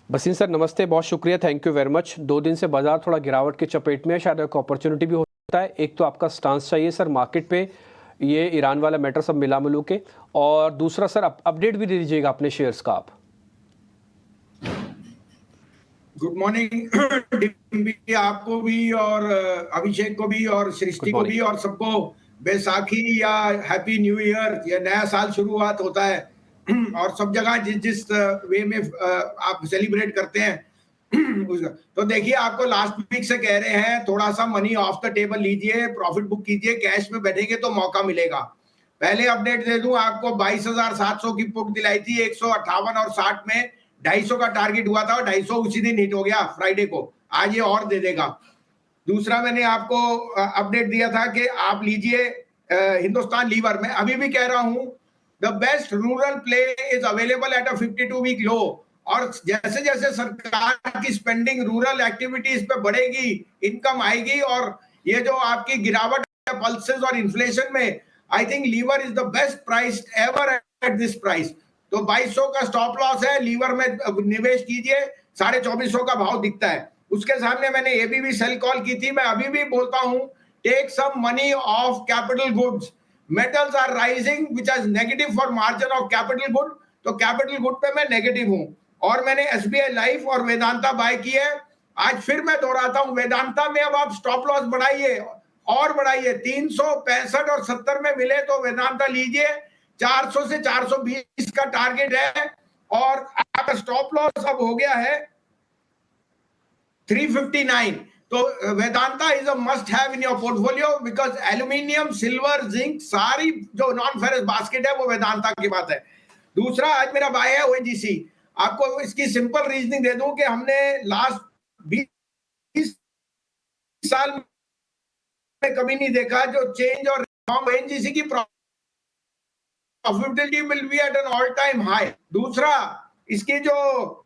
बसीन सर नमस्ते, बहुत शुक्रिया, थैंक यू वेरी मच। 2 दिन से बाजार थोड़ा गिरावट की चपेट में है, शायद एक अपॉर्चुनिटी भी होता है। एक तो आपका स्टांस चाहिए सर मार्केट पे, ये ईरान वाला मैटर सब मिला मिलू के, और दूसरा सर अपडेट भी दे दीजिएगा अपने शेयर्स का आप। गुड मॉर्निंग आपको भी और अभिषेक को भी और सृष्टि को भी और सबको बैसाखी या हैप्पी न्यू ईयर या नया साल शुरुआत होता है और सब जगह जिस जिस वे में आप सेलिब्रेट करते हैं तो देखिए आपको लास्ट वीक से कह रहे हैं थोड़ा सा मनी ऑफ द टेबल लीजिए, प्रॉफिट बुक कीजिए, कैश में बैठेंगे तो मौका मिलेगा। पहले अपडेट दे दूं आपको, 22,700 की पुट दिलाई थी 158 और 60 में, 250 का टारगेट हुआ था और 250 उसी दिन हिट हो गया फ्राइडे को। आज ये और दे देगा। दूसरा मैंने आपको अपडेट दिया था कि आप लीजिए हिंदुस्तान लीवर में, अभी भी कह रहा हूं the best rural play is available at a 52 week low. और जैसे जैसे सरकार की स्पेंडिंग रूरल एक्टिविटीज पे बढ़ेगी, इनकम आएगी और ये जो आपकी गिरावट पल्सेस और इन्फ्लेशन में, I think Lever is the best price ever at this price. तो 2200 का स्टॉप लॉस है, लीवर में निवेश कीजिए, 2450 का भाव दिखता है। उसके सामने मैंने ये भी सेल कॉल की थी, मैं अभी भी बोलता हूं take some money off capital goods. Metals are rising which is negative for margin of capital good, तो कैपिटल गुड पे मैं नेगेटिव हूं। और मैंने एसबीआई लाइफ और वेदांता बाय की है। आज फिर मैं दोहराता हूं, वेदांता में अब आप स्टॉप लॉस बढ़ाइए और बढ़ाइए, 365 और 70 में मिले तो वेदांता लीजिए, 400 से 420 का टारगेट है और आपका स्टॉप लॉस अब हो गया है 359। तो Vedanta is a must have in your portfolio because aluminium, silver, zinc, सारी जो नॉन फेरस बास्केट है वो वेदांता की बात है। दूसरा आज मेरा बाय है ओएनजीसी। आपको इसकी सिंपल रीजनिंग दे दूं कि हमने लास्ट 20 साल में कभी नहीं देखा जो चेंज और ओएनजीसी की profitability will be at an all time high. दूसरा इसकी जो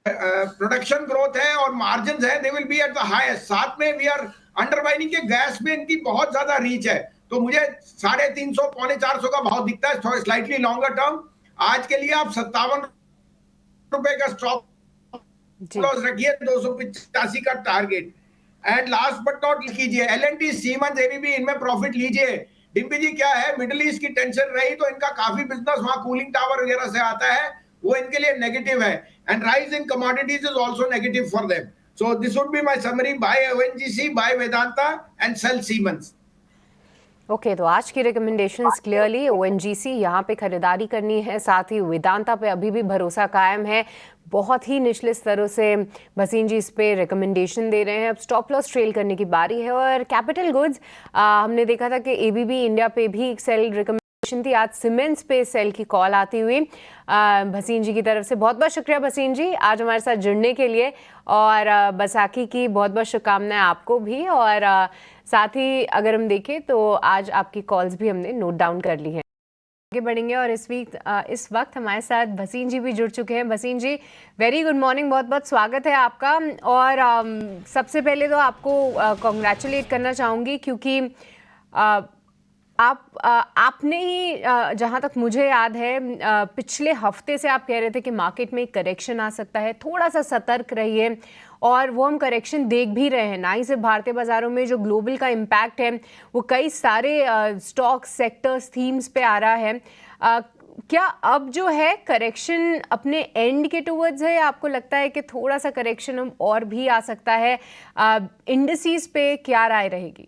प्रोडक्शन ग्रोथ है और मार्जिन है, they will be at the highest. साथ में वी आर अंडरवाइनिंग के गैस में इनकी बहुत ज्यादा रीच है, तो मुझे 350 पौने 400 का भाव दिखता है थोड़ा स्लाइटली लॉन्गर टर्म। आज के लिए आप 57 रुपए का स्टॉप लॉस रखिए, 285 का target. And last but not कीजिए एलएनटी, सीमेंस, एबीबी, इनमें प्रॉफिट लीजिए। डिम्पी जी क्या है, मिडिल ईस्ट की टेंशन रही तो इनका काफी बिजनेस वहां कूलिंग टावर वगैरह से आता है, वो इनके लिए नेगेटिव है। And rise in commodities is also negative for them. So this would be my summary, buy ONGC, buy Vedanta and sell Siemens. Okay तो आज की रिकमेंडेशंस क्लियरली ओएनजीसी यहाँ पे खरीदारी करनी है, साथ ही वेदांता पे अभी भी भरोसा कायम है। बहुत ही निचले स्तरों से भसीन जी इस पे रिकमेंडेशन दे रहे हैं। अब स्टॉप लॉस ट्रेल करने की बारी है। और कैपिटल गुड्स हमने देखा था कि एबीबी इंडिया पे भी एक सेल रिकमेंडेशन थी, आज सीमेंट्स पे सेल की कॉल आती हुई भसीन जी की तरफ से। बहुत बहुत शुक्रिया भसीन जी आज हमारे साथ जुड़ने के लिए, और बैसाखी की बहुत बहुत शुभकामनाएं आपको भी। और साथ ही अगर हम देखें तो आज आपकी कॉल्स भी हमने नोट डाउन कर ली हैं। आगे बढ़ेंगे और इस वक्त हमारे साथ भसीन जी भी जुड़ चुके हैं। भसीन जी वेरी गुड मॉर्निंग, बहुत बहुत स्वागत है आपका। और सबसे पहले तो आपको कॉन्ग्रेचुलेट करना चाहूँगी क्योंकि आपने ही जहाँ तक मुझे याद है पिछले हफ्ते से आप कह रहे थे कि मार्केट में करेक्शन आ सकता है, थोड़ा सा सतर्क रहिए, और वो हम करेक्शन देख भी रहे हैं। ना ही सिर्फ भारतीय बाजारों में जो ग्लोबल का इम्पैक्ट है वो कई सारे स्टॉक सेक्टर्स थीम्स पे आ रहा है। क्या अब जो है करेक्शन अपने एंड के टुवर्ड्स है, या आपको लगता है कि थोड़ा सा करेक्शन और भी आ सकता है? इंडिसेस पे क्या राय रहेगी?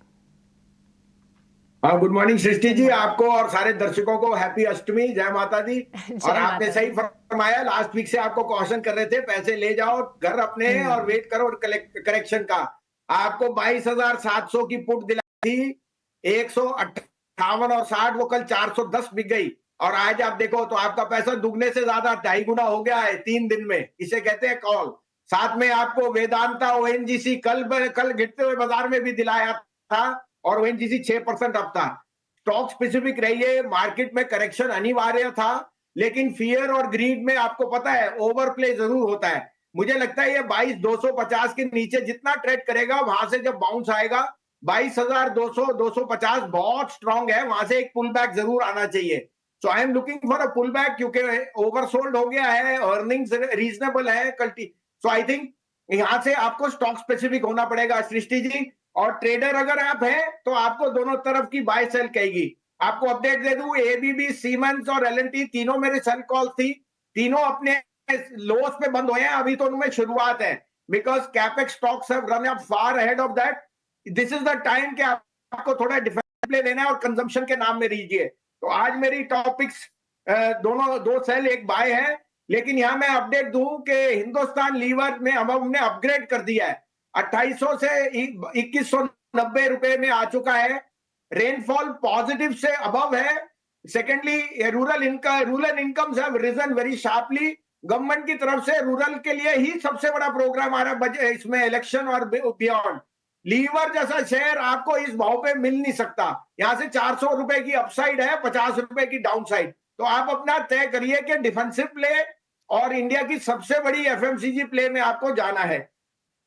गुड मॉर्निंग सृष्टि जी, आपको और सारे दर्शकों को हैप्पी अष्टमी, जय माता दी। और आपने सही फरमाया, लास्ट वीक से आपको कॉशन कर रहे थे पैसे ले जाओ घर अपने और वेट करो करेक्शन का। आपको 22,700 की पुट दिलाई थी, 158 और 60, वो कल 410 बिक गई और आज आप देखो तो आपका पैसा दुगने से ज्यादा 2.5 गुना हो गया है 3 दिन में। इसे कहते हैं कॉल। साथ में आपको वेदांता, ओएनजीसी कल गिरते हुए बाजार में भी दिलाया था और ओएनजीसी 6% अप था। स्टॉक स्पेसिफिक रहिए, मार्केट में करेक्शन अनिवार्य था, लेकिन फियर और ग्रीड में आपको पता है ओवरप्ले जरूर होता है। मुझे लगता है ये 22,250 के नीचे जितना ट्रेड करेगा, वहां से जब बाउंस आएगा 22,200 250 बहुत स्ट्रांग है, वहां से एक पुल बैक जरूर आना चाहिए। So I am looking for a pull back, क्योंकि ओवरसोल्ड हो गया है, अर्निंग्स रीजनेबल है कल। सो आई थिंक यहाँ से आपको स्टॉक स्पेसिफिक होना पड़ेगा सृष्टि जी, और ट्रेडर अगर आप हैं तो आपको दोनों तरफ की बाय सेल कहेगी। आपको अपडेट दे दूं, एबीबी, सीमेंस और एलएनटी तीनों मेरे सेल कॉल थी, तीनों अपने लोस पे बंद हुए हैं, अभी तो उनमें शुरुआत है, because capex stocks have run up far ahead of that. This is the time कि आपको थोड़ा डिफेंसिव प्ले लेना है और कंजम्पशन के नाम में लीजिए। तो आज मेरी टॉपिक्स दोनों, दो सेल एक बाय है, लेकिन यहां मैं अपडेट दूं कि हिंदुस्तान लीवर में हमने अपग्रेड कर दिया है, 2800 से 2190 रुपए में आ चुका है। रेनफॉल पॉजिटिव से अबव है। Secondly rural incomes have risen very sharply. Government की तरफ से रूरल के लिए ही सबसे बड़ा प्रोग्राम आ रहा है बजट, इसमें इलेक्शन और बियॉन्ड। लीवर जैसा शेयर आपको इस भाव पे मिल नहीं सकता। यहां से 400 रुपए की अपसाइड है, 50 रुपए की डाउनसाइड। तो आप अपना तय करिए कि डिफेंसिव प्ले और इंडिया की सबसे बड़ी एफएमसीजी प्ले में आपको जाना है।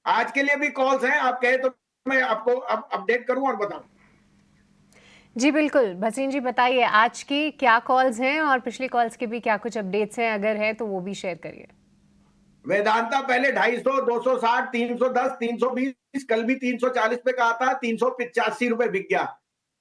आज के लिए भी कॉल्स हैं, आप कहे तो मैं आपको अब अपडेट करूं और बताऊं। जी बिल्कुल, भसीन जी बताइए आज की क्या कॉल्स हैं और पिछली कॉल्स के भी क्या कुछ अपडेट्स हैं, अगर है तो वो भी शेयर करिए। वेदांता पहले 250, 260, 310, 320, कल भी 340 पे कहा था, 385 रुपए बिक गया।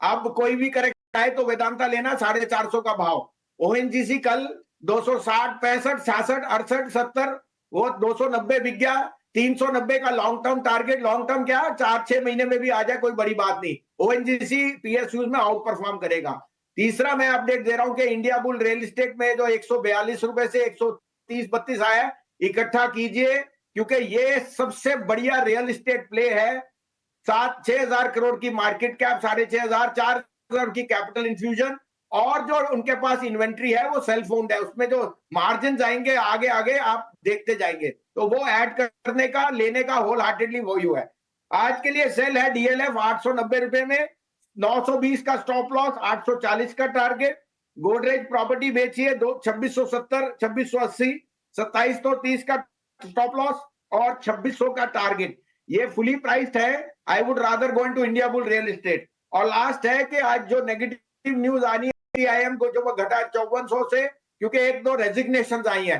अब कोई भी करेक्ट आए तो वेदांता लेना, 450 का भाव। ओएनजीसी कल 260, 65, 66, 68, 70, वो 290 बिक गया। 390 का long term target, long term क्या 4-6 महीने में भी आ जाए कोई बड़ी बात नहीं। ओएनजीसी पीएसयूज में आउट परफॉर्म करेगा। तीसरा मैं अपडेट दे रहा हूं कि इंडिया बुल रियल एस्टेट में जो 142 रुपए से 130-32 आया, इकट्ठा कीजिए, क्योंकि ये सबसे बढ़िया रियल एस्टेट प्ले है। 6,000 करोड़ की मार्केट कैप, 6,500, 4,000 की कैपिटल इंफ्यूजन, और जो उनके पास इन्वेंट्री है वो सेल्फ ओन्ड है। उसमें जो मार्जिन आएंगे आगे आगे आप देखते जाएंगे, तो वो ऐड करने का, लेने का होल हार्टेडली वही है। आज के लिए सेल है डीएलएफ 890 रुपए में, 920 का स्टॉप लॉस, 840 का टारगेट। गोदरेज प्रॉपर्टी बेचिए 2670, 2680, 2730 का स्टॉप लॉस और 2600 का टारगेट। ये फुली प्राइस्ड है। I would rather go into India bull real estate. और लास्ट है कि आज जो नेगेटिव न्यूज आनी है LTIM को, जो वो घटा 5400 से, क्योंकि एक दो रेजिग्नेशन आई है।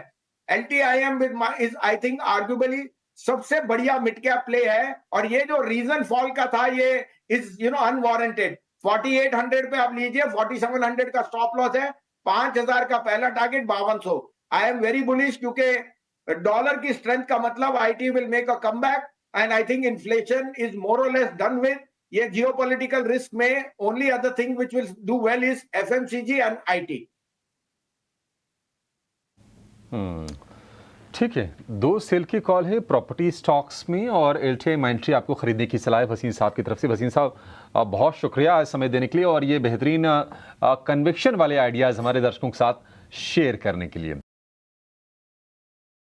LTIM is I think arguably सबसे बढ़िया मिड कैप प्ले है, और ये जो रीजन फॉल का था ये इज अनवारंटेड। 4800 पे आप लीजिए, 4700 का स्टॉप लॉस है, 5000 का पहला target, 5200। I am very bullish, क्योंकि डॉलर की स्ट्रेंथ का मतलब IT will make a comeback, and I think inflation is more और लेस डन विद। ये जियोपॉलिटिकल रिस्क में only other thing which will do well is FMCG and IT. ठीक है, दो सेल की कॉल है प्रॉपर्टी स्टॉक्स में, और LTI माइंट्री आपको खरीदने की सलाह है भसीन साहब की तरफ से। भसीन साहब बहुत शुक्रिया आज समय देने के लिए और ये बेहतरीन कन्विक्शन वाले आइडियाज़ हमारे दर्शकों के साथ शेयर करने के लिए।